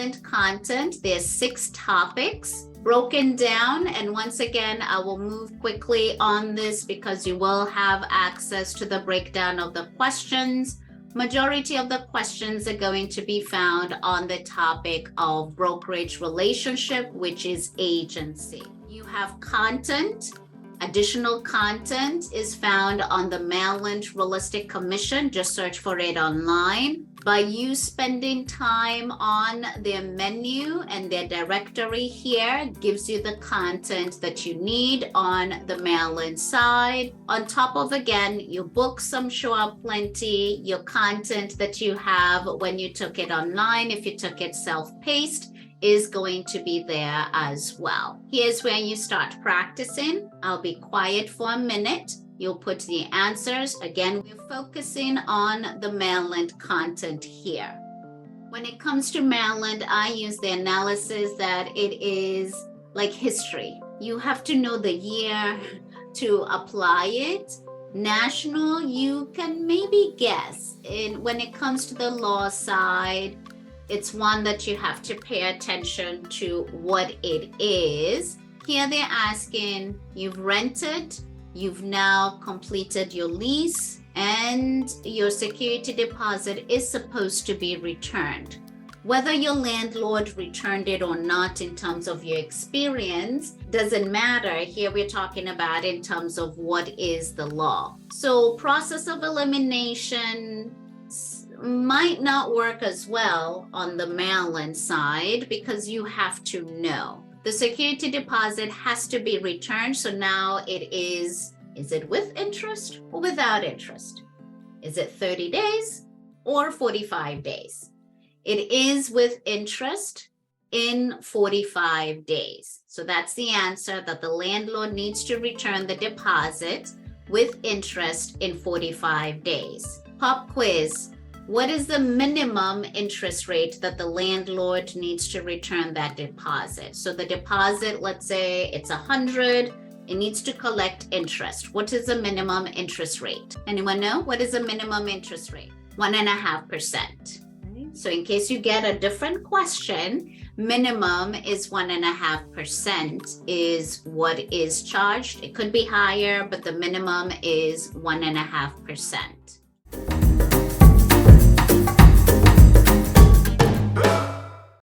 mail-in content, there's 6 topics broken down. And once again, I will move quickly on this because you will have access to the breakdown of the questions. Majority of the questions are going to be found on the topic of brokerage relationship, which is agency. You have content. Additional content is found on the Maryland Realistic Commission. Just search for it online. By you spending time on their menu and their directory here gives you the content that you need on the Maryland side. On top of, again, your books, I'm sure are plenty, your content that you have when you took it online, if you took it self-paced, is going to be there as well. Here's where you start practicing. I'll be quiet for a minute. You'll put the answers. Again, we're focusing on the Maryland content here. When it comes to Maryland, I use the analysis that it is like history. You have to know the year to apply it. National, you can maybe guess. When it comes to the law side, it's one that you have to pay attention to what it is. Here they're asking, you've rented, you've now completed your lease, and your security deposit is supposed to be returned. Whether your landlord returned it or not in terms of your experience doesn't matter. Here we're talking about in terms of what is the law. So process of elimination might not work as well on the Maryland side because you have to know. The security deposit has to be returned. So now it is it with interest or without interest? Is it 30 days or 45 days? It is with interest in 45 days. So that's the answer, that the landlord needs to return the deposit with interest in 45 days. Pop quiz. What is the minimum interest rate that the landlord needs to return that deposit? So the deposit, let's say it's 100, it needs to collect interest. What is the minimum interest rate? Anyone know? What is the minimum interest rate? 1.5%. So in case you get a different question, minimum is 1.5% is what is charged. It could be higher, but the minimum is 1.5%.